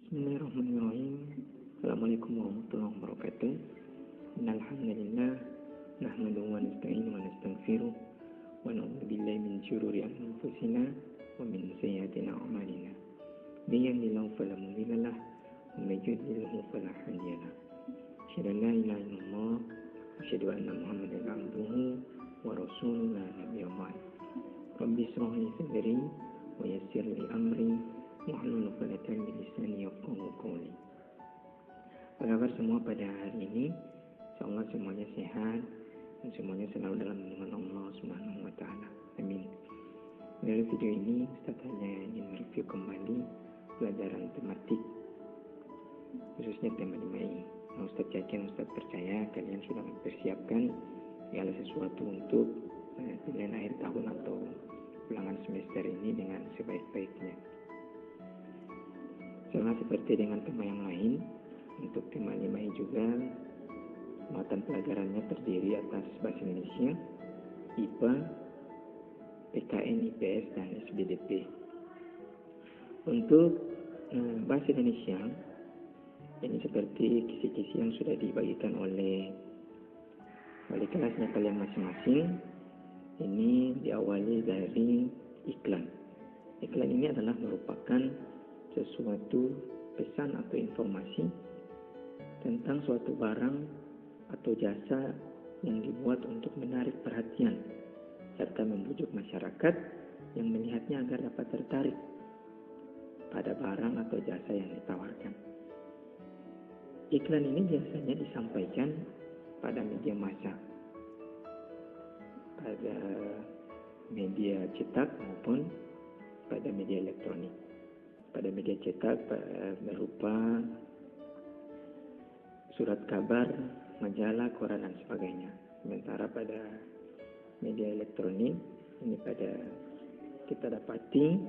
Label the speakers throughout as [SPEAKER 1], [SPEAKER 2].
[SPEAKER 1] Bismillahirrahmanirrahim. Assalamualaikum warahmatullahi wabarakatuh. Innal hamdalillah nahmaduhu wa nasta'inuhu wa nastaghfiruh wa na'udzu billahi min shururi anfusina wa min sayyiati a'malina. May yahdihillahu fala mudilla lahu wa may yudlil fala hadiya lahu. Asyhadu an la ilaha illallah wa asyhadu anna Muhammadan abduhu wa rasuluhu la nabiyya ba'd. Rabbi ishrah li sadri wa yassir li amri wahlul 'uqdatam min lisani yafqahu qawli. Apa kabar semua pada hari ini? Insyaallah semuanya sehat dan semuanya selalu dalam lindungan Allah Subhanahu wa taala. Amin. Dalam video ini Ustaz hanya ingin mereview kembali pelajaran tematik khususnya tema 5I. Ustaz yakin, Ustaz percaya kalian sudah mempersiapkan segala sesuatu untuk penilaian akhir tahun atau ulangan semester ini dengan sebaik-baiknya. Sama seperti dengan tema yang lain, untuk tema 5I juga muatan pelajarannya terdiri atas bahasa Indonesia, IPA, PKN, IPS, dan SBDP. Untuk bahasa Indonesia, ini seperti kisi-kisi yang sudah dibagikan oleh wali kelasnya kalian masing-masing. Ini diawali dari iklan. Iklan ini adalah merupakan sesuatu pesan atau informasi tentang suatu barang atau jasa yang dibuat untuk menarik perhatian serta membujuk masyarakat yang melihatnya agar dapat tertarik pada barang atau jasa yang ditawarkan. Iklan ini biasanya disampaikan pada media massa, pada media cetak maupun pada media elektronik. Pada media cetak berupa surat kabar, majalah, koran, dan sebagainya. Sementara pada media elektronik ini kita dapati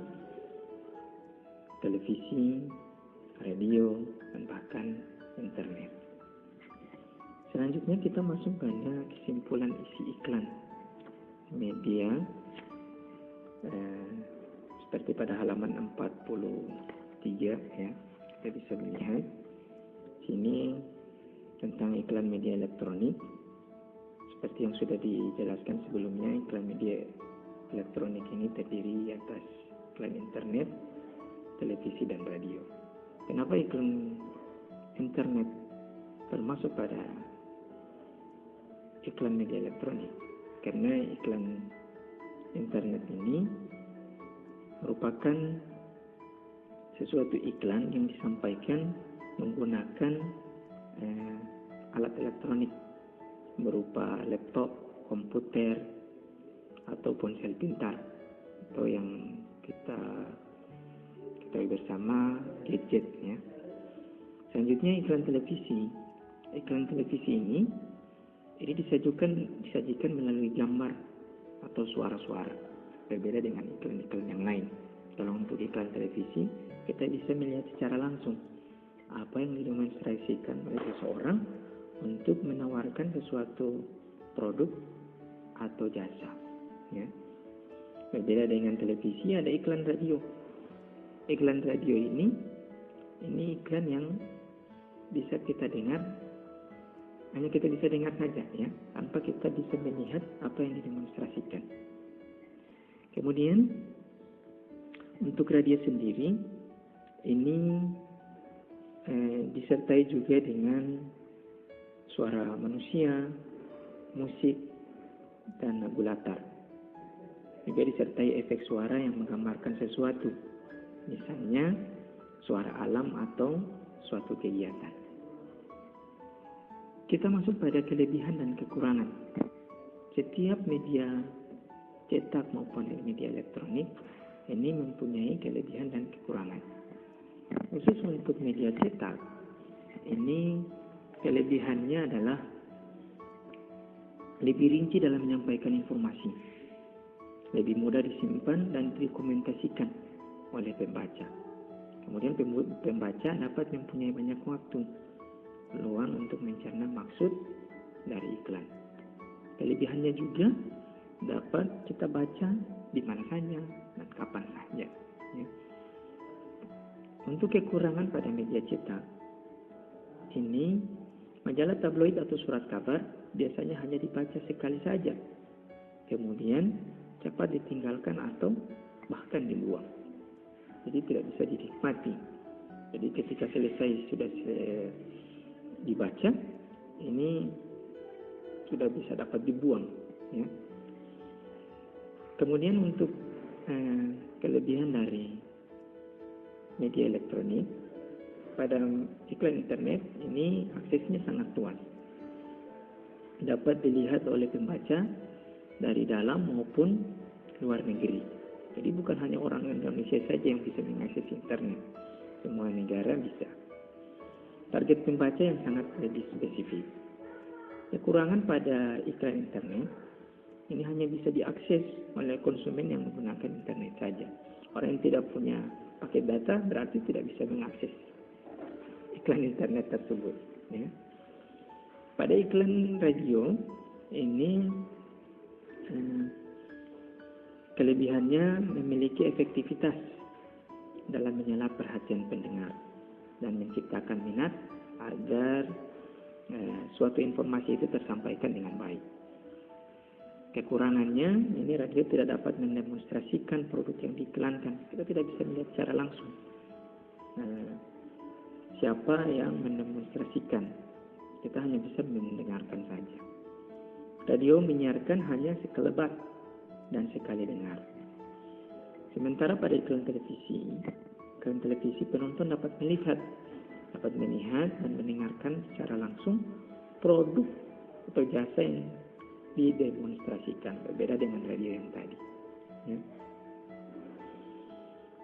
[SPEAKER 1] televisi, radio, dan bahkan internet. Selanjutnya kita masuk pada kesimpulan isi iklan media seperti pada halaman 43 ya, kita bisa melihat sini tentang iklan media elektronik. Seperti yang sudah dijelaskan sebelumnya, iklan media elektronik ini terdiri atas iklan internet, televisi, dan radio. Kenapa iklan internet termasuk pada iklan media elektronik? Karena iklan internet ini merupakan sesuatu iklan yang disampaikan menggunakan alat elektronik berupa laptop, komputer, atau ponsel pintar, atau yang kita ketahui bersama gadget ya. Selanjutnya iklan televisi. Iklan televisi ini disajikan melalui gambar atau suara-suara. Berbeda dengan iklan-iklan yang lain. Kalau untuk iklan televisi, kita bisa melihat secara langsung apa yang didemonstrasikan oleh seseorang untuk menawarkan sesuatu produk atau jasa. Ya. Berbeda dengan televisi, ada iklan radio. Iklan radio ini iklan yang bisa kita dengar, hanya kita bisa dengar saja ya, tanpa kita bisa melihat apa yang didemonstrasikan. Kemudian untuk radio sendiri ini disertai juga dengan suara manusia, musik, dan lagu latar. Juga disertai efek suara yang menggambarkan sesuatu, misalnya suara alam atau suatu kegiatan. Kita masuk pada kelebihan dan kekurangan. Setiap media cetak maupun media elektronik ini mempunyai kelebihan dan kekurangan. Khusus untuk media cetak, ini kelebihannya adalah lebih rinci dalam menyampaikan informasi, lebih mudah disimpan dan dokumentasikan oleh pembaca. Kemudian pembaca dapat mempunyai banyak waktu luang untuk mencerna maksud dari iklan. Kelebihannya juga dapat kita baca di mana saja dan kapan saja. Ya. Untuk kekurangan pada media cetak, ini majalah tabloid atau surat kabar biasanya hanya dibaca sekali saja, kemudian cepat ditinggalkan atau bahkan dibuang. Jadi tidak bisa dinikmati. Jadi ketika selesai sudah dibaca, ini sudah bisa dapat dibuang. Ya. Kemudian untuk kelebihan dari media elektronik, pada iklan internet ini aksesnya sangat luas. Dapat dilihat oleh pembaca dari dalam maupun luar negeri. Jadi bukan hanya orang Indonesia saja yang bisa mengakses internet. Semua negara bisa. Target pembaca yang sangat lebih spesifik. Kekurangan pada iklan internet ini hanya bisa diakses oleh konsumen yang menggunakan internet saja. Orang yang tidak punya paket data berarti tidak bisa mengakses iklan internet tersebut. Ya. Pada iklan radio ini kelebihannya memiliki efektivitas dalam menyerap perhatian pendengar dan menciptakan minat agar suatu informasi itu tersampaikan dengan baik. Kekurangannya, ini radio tidak dapat mendemonstrasikan produk yang diiklankan. Kita tidak bisa melihat secara langsung siapa yang mendemonstrasikan. Kita hanya bisa mendengarkan saja. Radio menyiarkan hanya sekelebat dan sekali dengar. Sementara pada iklan televisi penonton dapat melihat dan mendengarkan secara langsung produk atau jasa yang didemonstrasikan, berbeda dengan radio yang tadi. Ya.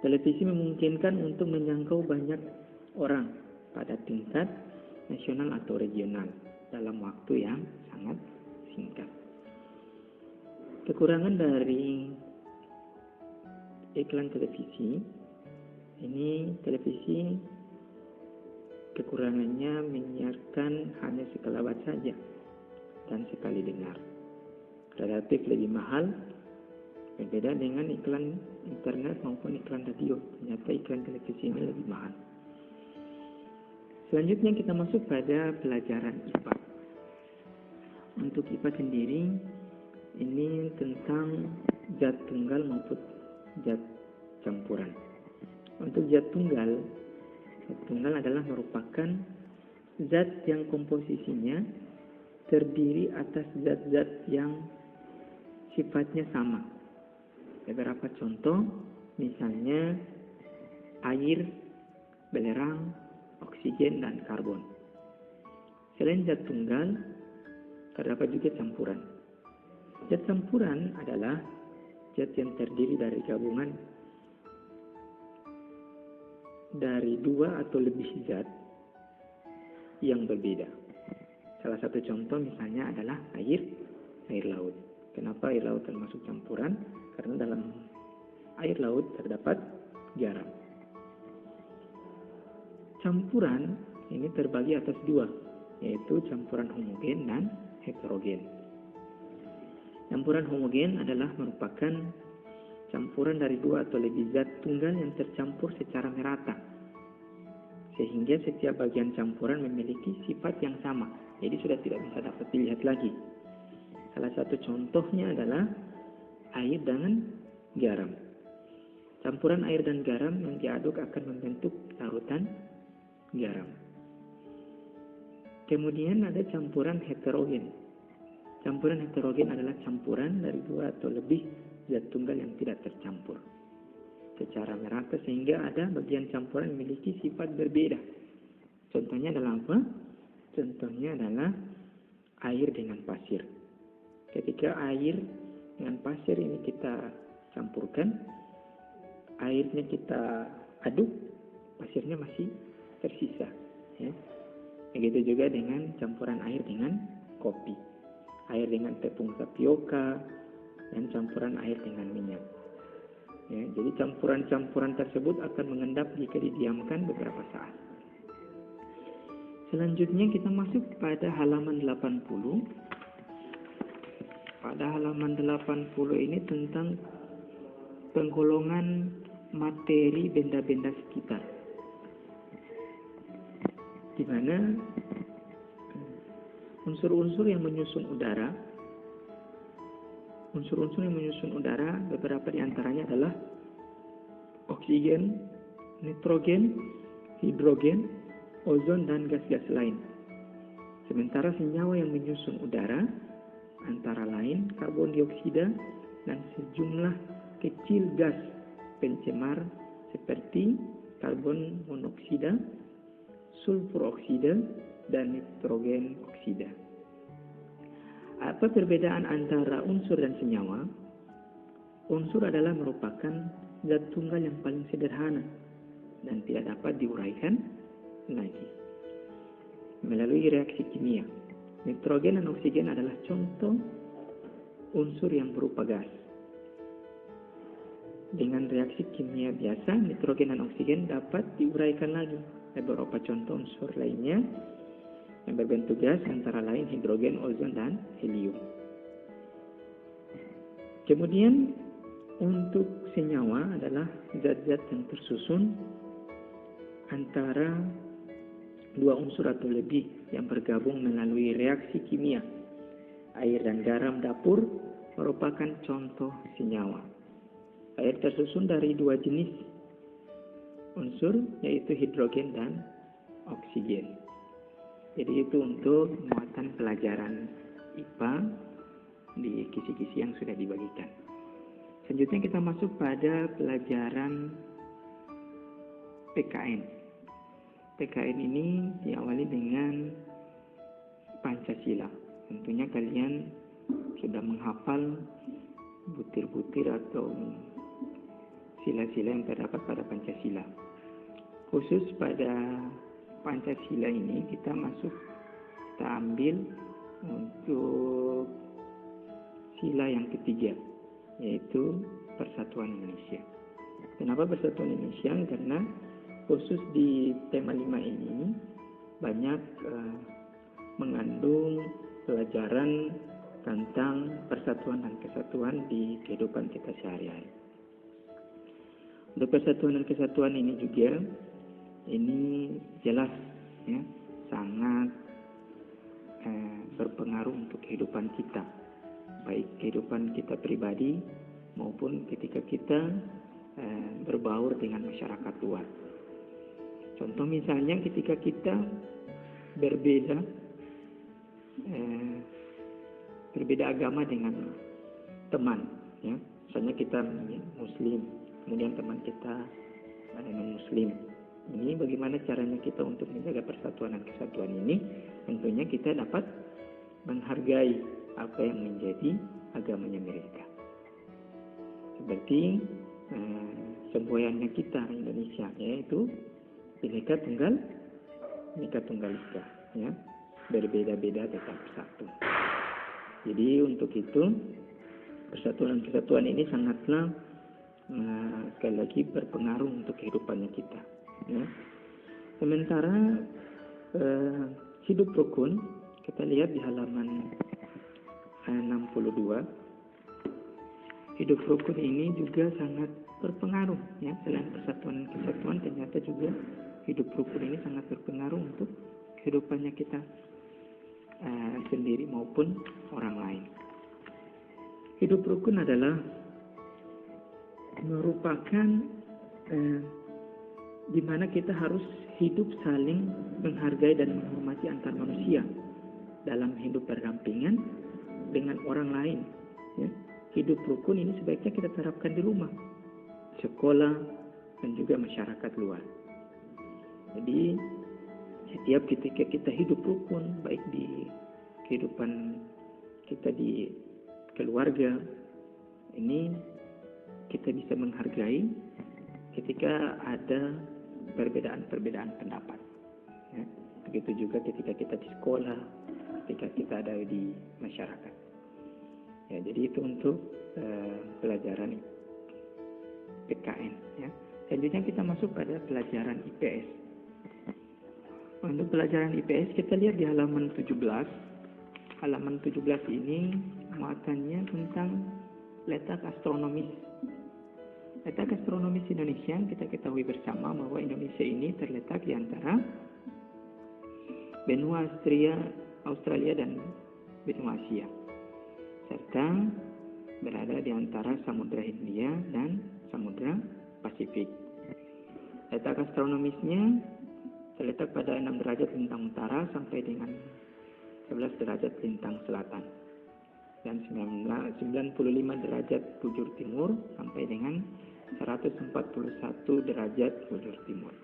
[SPEAKER 1] Televisi memungkinkan untuk menjangkau banyak orang pada tingkat nasional atau regional dalam waktu yang sangat singkat. Kekurangan dari iklan televisi, ini televisi kekurangannya menyiarkan hanya sekelebat saja dan sekali dengar. Relatif lebih mahal, berbeda dengan iklan internet maupun iklan radio. Ternyata iklan televisi ini lebih mahal. Selanjutnya kita masuk pada pelajaran IPA. Untuk IPA sendiri, ini tentang zat tunggal maupun zat campuran. Untuk zat tunggal adalah merupakan zat yang komposisinya terdiri atas zat-zat yang sifatnya sama. Beberapa contoh, misalnya air, belerang, oksigen, dan karbon. Selain zat tunggal, terdapat juga campuran. Zat campuran adalah zat yang terdiri dari gabungan dari dua atau lebih zat yang berbeda. Salah satu contoh misalnya adalah air laut. Kenapa air laut termasuk campuran? Karena dalam air laut terdapat garam. Campuran ini terbagi atas dua, yaitu campuran homogen dan heterogen. Campuran homogen adalah merupakan campuran dari dua atau lebih zat tunggal yang tercampur secara merata, sehingga setiap bagian campuran memiliki sifat yang sama. Jadi sudah tidak bisa dapat dilihat lagi. Salah satu contohnya adalah air dengan garam. Campuran air dan garam yang diaduk akan membentuk larutan garam. Kemudian ada campuran heterogen. Campuran heterogen adalah campuran dari dua atau lebih zat tunggal yang tidak tercampur secara merata, sehingga ada bagian campuran memiliki sifat berbeda. Contohnya adalah apa? Contohnya adalah air dengan pasir. Ketika air dengan pasir ini kita campurkan, airnya kita aduk, pasirnya masih tersisa. Ya. Begitu juga dengan campuran air dengan kopi, air dengan tepung tapioka, dan campuran air dengan minyak. Ya, jadi campuran-campuran tersebut akan mengendap jika didiamkan beberapa saat. Selanjutnya kita masuk pada halaman 80. Pada halaman 80 ini tentang penggolongan materi benda-benda sekitar di mana unsur-unsur yang menyusun udara, beberapa di antaranya adalah oksigen, nitrogen, hidrogen, ozon, dan gas-gas lain. Sementara senyawa yang menyusun udara antara lain karbon dioksida dan sejumlah kecil gas pencemar seperti karbon monoksida, sulfur oksida, dan nitrogen oksida. Apa perbedaan antara unsur dan senyawa? Unsur adalah merupakan zat tunggal yang paling sederhana dan tidak dapat diuraikan lagi melalui reaksi kimia. Nitrogen dan oksigen adalah contoh unsur yang berupa gas. Dengan reaksi kimia biasa, nitrogen dan oksigen dapat diuraikan lagi. Beberapa contoh unsur lainnya yang berbentuk gas antara lain hidrogen, ozon, dan helium. Kemudian untuk senyawa adalah zat-zat yang tersusun antara dua unsur atau lebih yang bergabung melalui reaksi kimia. Air dan garam dapur merupakan contoh senyawa. Air tersusun dari dua jenis unsur, yaitu hidrogen dan oksigen. Jadi itu untuk muatan pelajaran IPA di kisi-kisi yang sudah dibagikan. Selanjutnya kita masuk pada pelajaran PKN. PKN ini diawali dengan Pancasila. Tentunya kalian sudah menghafal butir-butir atau sila-sila yang terdapat pada Pancasila. Khusus pada Pancasila ini kita ambil untuk sila yang ketiga, yaitu Persatuan Indonesia. Kenapa Persatuan Indonesia? Karena khusus di tema 5 ini banyak mengandung pelajaran tentang persatuan dan kesatuan di kehidupan kita sehari-hari. Untuk persatuan dan kesatuan ini juga, ini jelas ya, sangat berpengaruh untuk kehidupan kita, baik kehidupan kita pribadi maupun ketika kita berbaur dengan masyarakat luar. Contoh misalnya ketika kita berbeda agama dengan teman, ya, misalnya kita Muslim, kemudian teman kita non-Muslim. Ini bagaimana caranya kita untuk menjaga persatuan dan kesatuan ini? Tentunya kita dapat menghargai apa yang menjadi agamanya mereka. Seperti semboyannya kita Indonesia, yaitu Bhinneka Tunggal Ika, ya, berbeda-beda tetap satu. Jadi untuk itu persatuan dan kesatuan ini sangatlah sekali lagi berpengaruh untuk kehidupannya kita. Ya. Sementara hidup rukun, kita lihat di halaman 62. Hidup rukun ini juga sangat berpengaruh, ya. Selain persatuan dan kesatuan, ternyata juga hidup rukun ini sangat berpengaruh untuk kehidupannya kita sendiri maupun orang lain. Hidup rukun adalah merupakan di mana kita harus hidup saling menghargai dan menghormati antar manusia dalam hidup berdampingan dengan orang lain. Ya. Hidup rukun ini sebaiknya kita terapkan di rumah, sekolah, dan juga masyarakat luar. Jadi setiap ketika kita hidup rukun, baik di kehidupan kita di keluarga, ini kita bisa menghargai ketika ada perbedaan-perbedaan pendapat. Ya. Begitu juga ketika kita di sekolah, ketika kita ada di masyarakat. Ya, jadi itu untuk pelajaran PKN. Ya. Selanjutnya kita masuk pada pelajaran IPS. Untuk pelajaran IPS kita lihat di halaman 17. Halaman 17 ini muatannya tentang letak astronomis. Letak astronomis Indonesia, kita ketahui bersama bahwa Indonesia ini terletak di antara benua Australia dan benua Asia, serta berada di antara Samudra Hindia dan Samudra Pasifik. Letak astronomisnya terletak pada 6 derajat lintang utara sampai dengan 11 derajat lintang selatan, dan 95 derajat bujur timur sampai dengan 141 derajat bujur timur.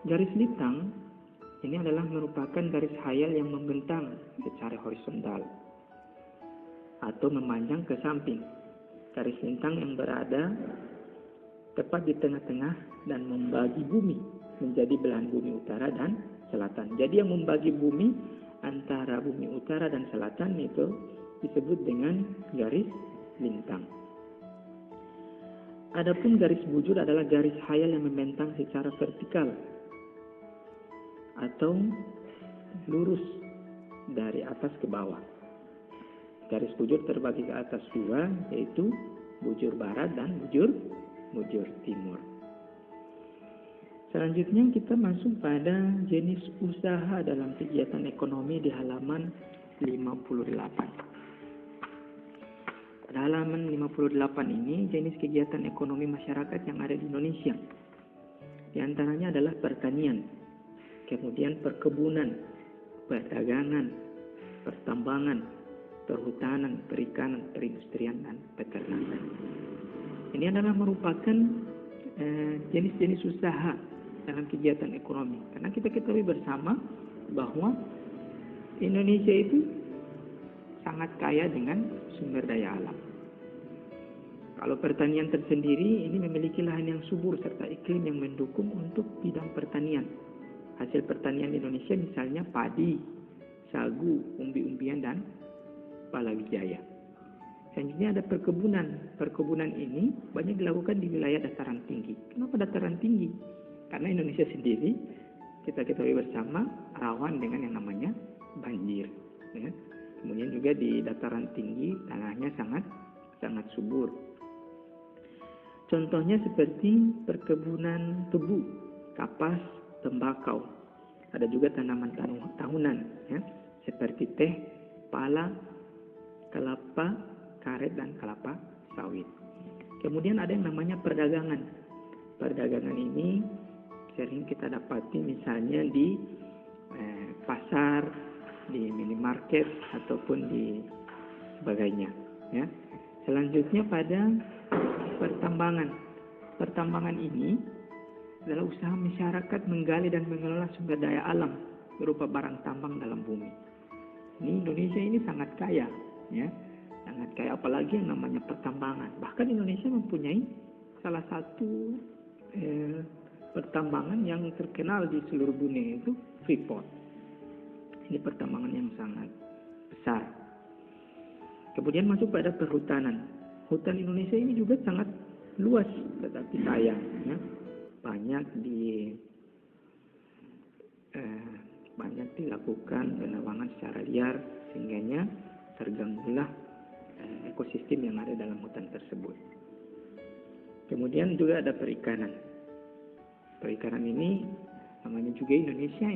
[SPEAKER 1] Garis lintang ini adalah merupakan garis khayal yang membentang secara horizontal atau memanjang ke samping. Garis lintang yang berada tepat di tengah-tengah dan membagi bumi menjadi belahan bumi utara dan selatan. Jadi yang membagi bumi antara bumi utara dan selatan itu disebut dengan garis lintang. Adapun garis bujur adalah garis khayal yang membentang secara vertikal atau lurus dari atas ke bawah. Garis bujur terbagi ke atas dua, yaitu bujur barat dan bujur timur. Selanjutnya kita masuk pada jenis usaha dalam kegiatan ekonomi di halaman 58. Pada halaman 58 ini jenis kegiatan ekonomi masyarakat yang ada di Indonesia. Di antaranya adalah pertanian, kemudian perkebunan, perdagangan, pertambangan, perhutanan, perikanan, perindustrian, dan peternakan. Ini adalah merupakan jenis-jenis usaha dalam kegiatan ekonomi. Karena kita ketahui bersama bahwa Indonesia itu sangat kaya dengan sumber daya alam. Kalau pertanian tersendiri ini memiliki lahan yang subur serta iklim yang mendukung untuk bidang pertanian. Hasil pertanian Indonesia misalnya padi, sagu, umbi-umbian, dan palawija. Selanjutnya ada perkebunan. Perkebunan ini banyak dilakukan di wilayah dataran tinggi. Kenapa dataran tinggi? Karena Indonesia sendiri kita ketahui bersama rawan dengan yang namanya banjir. Ya. Kemudian juga di dataran tinggi tanahnya sangat subur. Contohnya seperti perkebunan tebu, kapas, tembakau. Ada juga tanaman tahunan, ya, seperti teh, pala, kelapa, karet, dan kelapa sawit. Kemudian ada yang namanya perdagangan. Perdagangan ini sering kita dapati misalnya di pasar, di minimarket, ataupun di sebagainya. Ya. Selanjutnya pada pertambangan. Pertambangan ini adalah usaha masyarakat menggali dan mengelola sumber daya alam berupa barang tambang dalam bumi. Ini Indonesia ini sangat kaya, ya, sangat kaya, apalagi yang namanya pertambangan. Bahkan Indonesia mempunyai salah satu pertambangan yang terkenal di seluruh dunia, itu Freeport. Ini pertambangan yang sangat besar. Kemudian masuk pada perhutanan. Hutan Indonesia ini juga sangat luas, tetapi sayang, ya, banyak dilakukan penebangan secara liar, sehingganya terganggulah ekosistem yang ada dalam hutan tersebut. Kemudian juga ada perikanan. Perikanan ini namanya juga Indonesia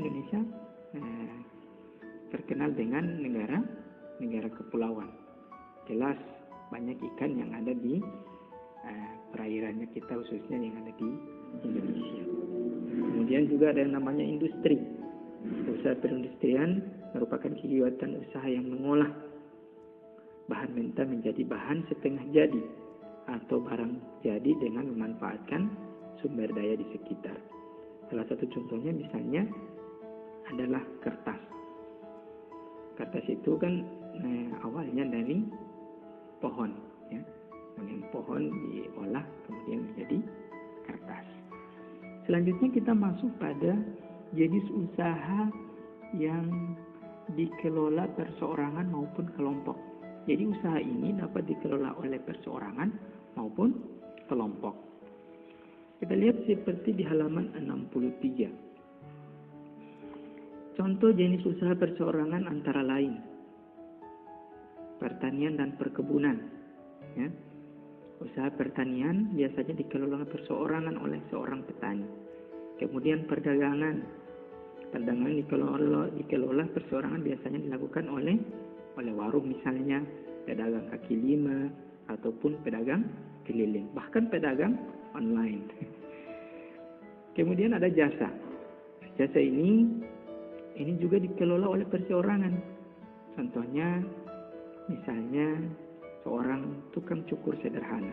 [SPEAKER 1] terkenal dengan negara kepulauan. Jelas banyak ikan yang ada di perairannya kita, khususnya yang ada di Indonesia. Kemudian juga ada yang namanya industri. Usaha perindustrian merupakan kegiatan usaha yang mengolah bahan mentah menjadi bahan setengah jadi atau barang jadi dengan memanfaatkan sumber daya di sekitar. Salah satu contohnya misalnya adalah kertas. Kertas itu kan awalnya dari pohon, ya. Kemudian pohon diolah kemudian menjadi kertas. Selanjutnya kita masuk pada jenis usaha yang dikelola perseorangan maupun kelompok. Jadi usaha ini dapat dikelola oleh perseorangan maupun kelompok. Kita lihat seperti di halaman 63. Contoh jenis usaha perseorangan antara lain pertanian dan perkebunan. Ya. Usaha pertanian biasanya dikelola perseorangan oleh seorang petani. Kemudian perdagangan dikelola perseorangan biasanya dilakukan oleh warung misalnya, pedagang kaki lima, ataupun pedagang keliling, bahkan pedagang online. Kemudian ada jasa. Jasa ini juga dikelola oleh perseorangan. Contohnya, misalnya seorang tukang cukur sederhana.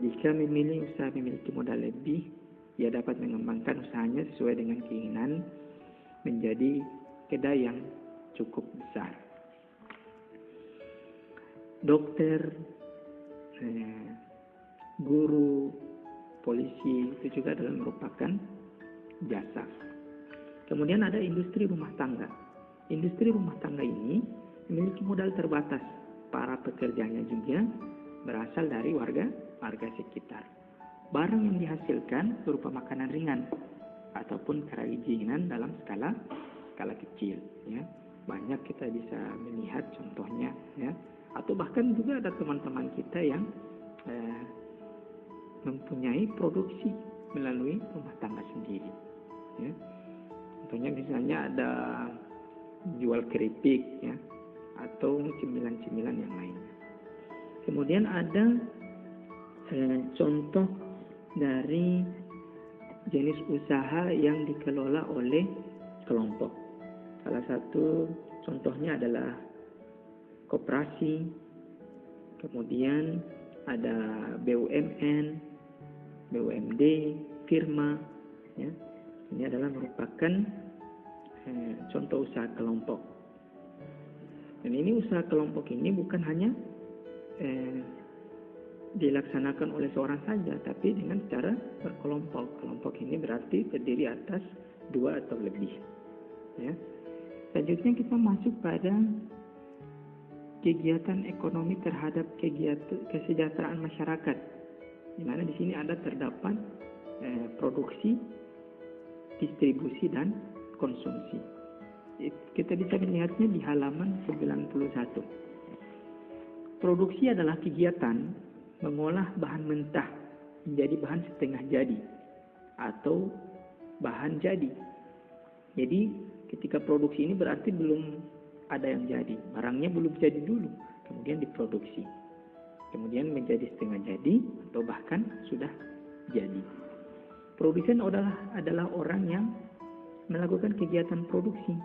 [SPEAKER 1] Jika memilih usaha memiliki modal lebih, ia dapat mengembangkan usahanya sesuai dengan keinginan menjadi kedai yang cukup besar. Dokter, guru, polisi itu juga adalah merupakan jasa. Kemudian ada industri rumah tangga. Industri rumah tangga ini memiliki modal terbatas. Para pekerjanya juga berasal dari warga sekitar. Barang yang dihasilkan berupa makanan ringan ataupun kerajinan dalam skala kecil. Ya. Banyak kita bisa melihat contohnya, ya. Atau bahkan juga ada teman-teman kita yang mempunyai produksi melalui rumah tangga sendiri. Ya. Contohnya misalnya ada jual keripik, ya, atau cemilan-cemilan yang lainnya. Kemudian ada contoh dari jenis usaha yang dikelola oleh kelompok. Salah satu contohnya adalah koperasi, kemudian ada BUMN, BUMD, firma. Ya. Ini adalah merupakan contoh usaha kelompok. Dan ini usaha kelompok ini bukan hanya dilaksanakan oleh seorang saja, tapi dengan cara berkelompok. Kelompok ini berarti terdiri atas 2 atau lebih. Ya. Selanjutnya kita masuk pada kegiatan ekonomi terhadap kesejahteraan masyarakat, di mana di sini terdapat produksi, distribusi, dan konsumsi. Kita bisa melihatnya di halaman 91. Produksi adalah kegiatan mengolah bahan mentah menjadi bahan setengah jadi atau bahan jadi. Jadi ketika produksi ini berarti belum ada yang jadi, barangnya belum jadi dulu, kemudian diproduksi, kemudian menjadi setengah jadi atau bahkan sudah jadi. Produsen adalah orang yang melakukan kegiatan produksi.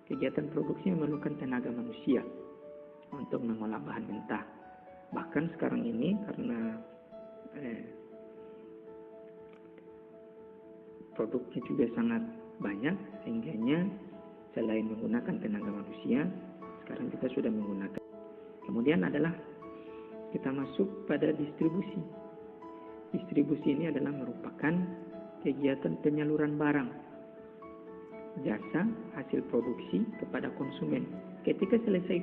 [SPEAKER 1] Kegiatan produksi memerlukan tenaga manusia untuk mengolah bahan mentah. Bahkan sekarang ini karena produknya juga sangat banyak, sehingga selain menggunakan tenaga manusia, sekarang kita sudah menggunakan. Kemudian adalah kita masuk pada distribusi. Distribusi ini adalah merupakan kegiatan penyaluran barang, jasa, hasil produksi kepada konsumen. Ketika selesai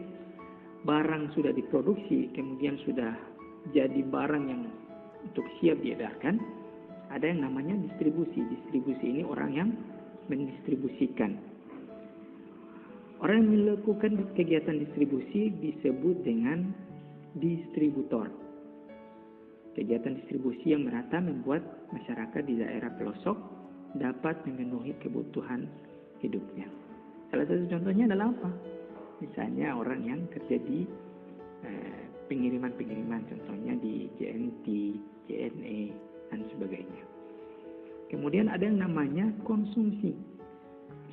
[SPEAKER 1] barang sudah diproduksi, kemudian sudah jadi barang yang untuk siap diedarkan, ada yang namanya distribusi. Distribusi ini orang yang mendistribusikan. Orang yang melakukan kegiatan distribusi disebut dengan distributor. Kegiatan distribusi yang merata membuat masyarakat di daerah pelosok dapat memenuhi kebutuhan hidupnya. Salah satu contohnya adalah apa? Misalnya orang yang kerja di pengiriman-pengiriman, contohnya di JNT, JNE, dan sebagainya. Kemudian ada yang namanya konsumsi.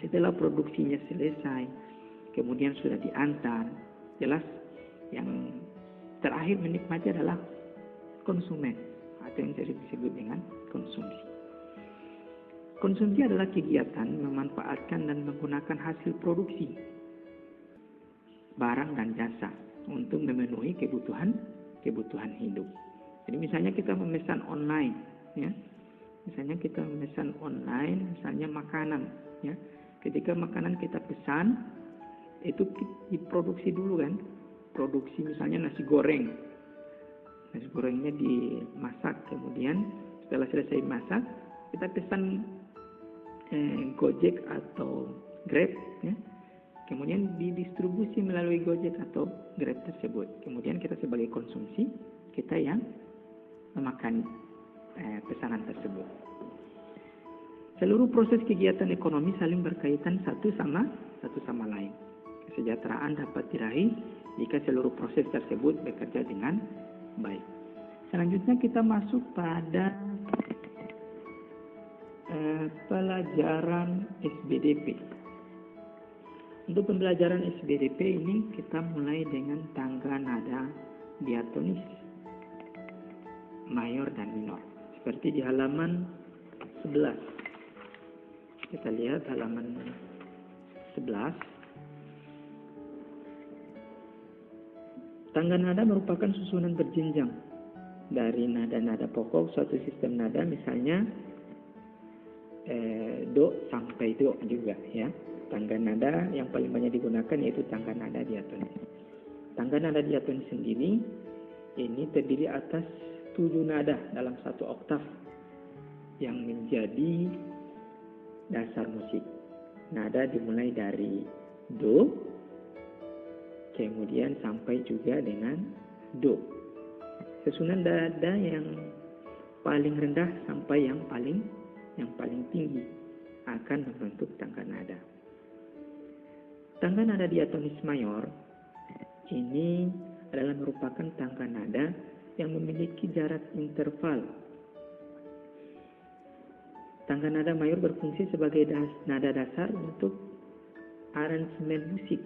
[SPEAKER 1] Setelah produksinya selesai, kemudian sudah diantar, jelas yang terakhir menikmati adalah konsumen, atau yang disebut dengan konsumsi. Konsumsi adalah kegiatan memanfaatkan dan menggunakan hasil produksi, barang dan jasa untuk memenuhi kebutuhan hidup. Jadi misalnya kita memesan online, ya. Misalnya kita memesan online, misalnya makanan, ya. Ketika makanan kita pesan, itu diproduksi dulu kan. Produksi misalnya nasi goreng. Nasi gorengnya dimasak, kemudian setelah selesai masak, kita pesan Gojek atau Grab, ya. Kemudian didistribusi melalui Gojek atau Grab tersebut. Kemudian kita sebagai konsumsi, kita yang memakan pesanan tersebut. Seluruh proses kegiatan ekonomi saling berkaitan satu sama lain. Kesejahteraan dapat diraih jika seluruh proses tersebut bekerja dengan baik. Selanjutnya kita masuk pada pelajaran SBDP. Untuk pembelajaran SBDP ini kita mulai dengan tangga nada diatonis, mayor dan minor. Seperti di halaman 11. Kita lihat halaman 11. Tangga nada merupakan susunan berjenjang dari nada-nada pokok suatu sistem nada, misalnya do sampai do juga ya. Tangga nada yang paling banyak digunakan yaitu tangga nada diatonis. Tangga nada diatonis sendiri ini terdiri atas 7 nada dalam satu oktav yang menjadi dasar musik. Nada dimulai dari do, kemudian sampai juga dengan do. Susunan nada yang paling rendah sampai yang paling tinggi akan membentuk tangga nada. Tangga nada diatonis mayor ini adalah merupakan tangga nada yang memiliki jarak interval. Tangga nada mayor berfungsi sebagai nada dasar untuk aransemen musik.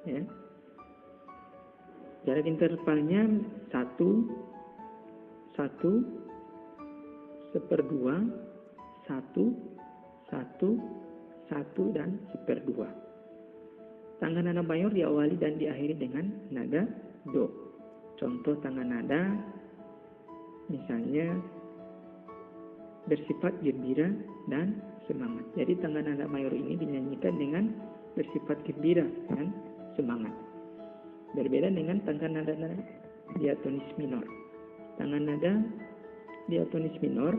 [SPEAKER 1] Ya. Jarak intervalnya 1, 1, 1/2, 1, 1, 1, dan 1/2. Tangga nada mayor diawali dan diakhiri dengan nada do. Contoh tangga nada misalnya bersifat gembira dan semangat. Jadi tangga nada mayor ini dinyanyikan dengan bersifat gembira dan semangat. Berbeda dengan tangga nada diatonis minor. Tangga nada diatonis minor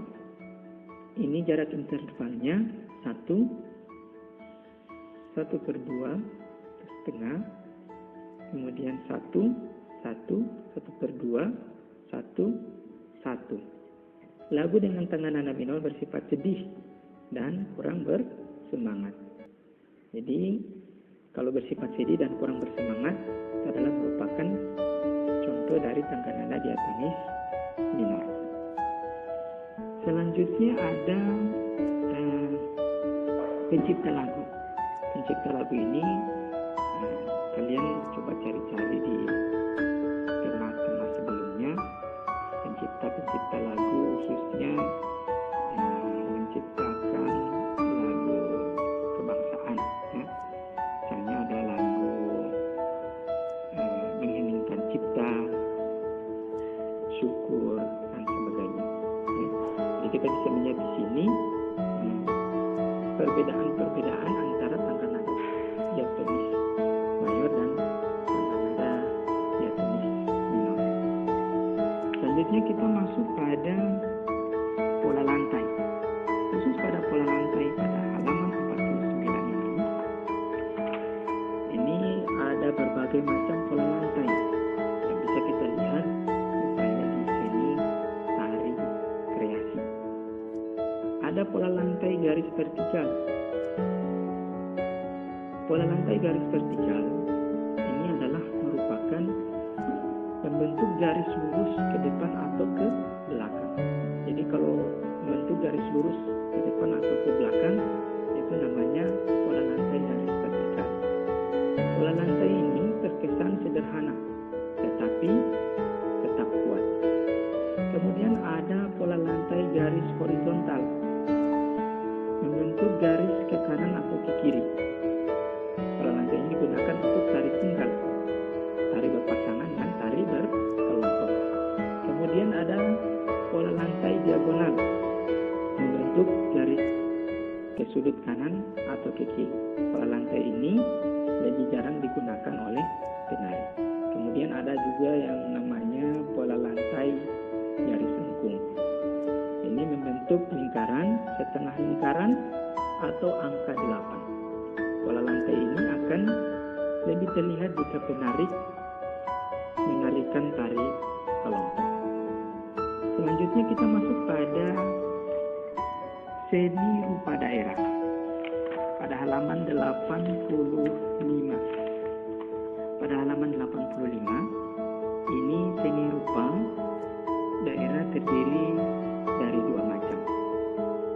[SPEAKER 1] ini jarak intervalnya 1, 1/2, 1/2, kemudian 1, 1, 1/2, 1, 1. Lagu dengan tangga nada minor bersifat sedih dan kurang bersemangat. Jadi kalau bersifat sedih dan kurang bersemangat itu adalah merupakan contoh dari tangga nada diatonis minor. Selanjutnya ada pencipta lagu. Pencipta lagu ini kalian coba cari-cari di tema-tema sebelumnya. Pencipta lagu khususnya menciptakan lagu kebangsaan ya. Misalnya ada lagu mengheningkan cipta, syukur, dan sebagainya ya. Jadi kita bisa melihat di sini perbedaan-perbedaan antara tangga nada diatonis mayor dan tangga nada diatonis minor. Selanjutnya kita masuk pada pola lantai. Khusus pada pola lantai pada halaman 49 ini ada berbagai macam pola lantai yang bisa kita lihat misalnya di seni tari kreasi. Ada pola lantai garis vertikal. Pola lantai garis vertikal ini adalah merupakan membentuk garis lurus ke depan atau ke belakang. Jadi kalau membentuk garis lurus ke depan atau ke belakang itu namanya pola lantai garis vertikal. Pola lantai ini terkesan sederhana tetapi tetap kuat. Kemudian ada pola lantai garis horizontal, membentuk garis ke kanan atau ke kiri. Pola lantai ini digunakan untuk tari tunggal, tari berpasangan, dan tari berkelompok. Kemudian ada pola lantai diagonal, membentuk garis ke sudut kanan atau ke kiri. Pola lantai ini lebih jarang digunakan oleh penari. Kemudian ada juga yang namanya pola lantai garis lengkung. Ini membentuk lingkaran, setengah lingkaran, atau angka 8. Pola lantai ini akan lebih terlihat jika penarik menarikan tari kelompok. Selanjutnya kita masuk pada seni rupa daerah. Pada halaman 85. Pada halaman 85, ini seni rupa daerah terdiri dari dua macam,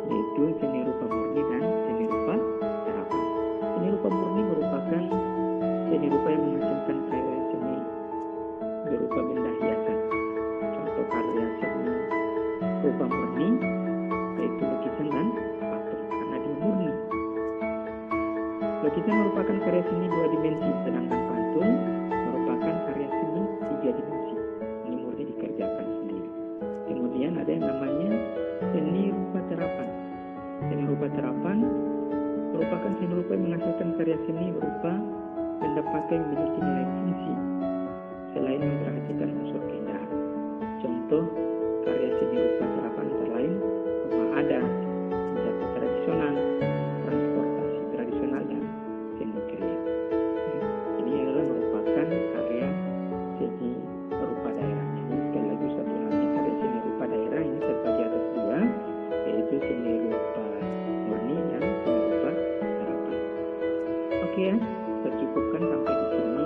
[SPEAKER 1] yaitu seni rupa murni dan seni rupa terapan. Seni rupa murni merupakan seni rupa yang menghasilkan karya seni berupa benda hiasan. Contoh karya seni rupa murni yaitu lukisan dan patung, karena dia murni. Lukisan merupakan karya seni dua dimensi, sedangkan patung merupakan karya seni tiga dimensi. Ini murni dikerjakan sendiri. Kemudian ada yang namanya seni rupa terapan. Seni rupa terapan merupakan seni rupa yang menghasilkan karya seni berupa benda pakai yang memiliki nilai fungsi selain memperhatikan unsur keindahan. Contoh karya seni rupa terapan antara lain rumah adat, senjata tradisional, transportasi tradisional, dan seni kriya. Ini adalah merupakan karya seni rupa daerah. Jadi sekali lagi satu ulangi, karya seni rupa daerah ini terbagi atas dua, yaitu seni rupa murni dan seni rupa terapan. Oke ya, kita cukupkan sampai di sini.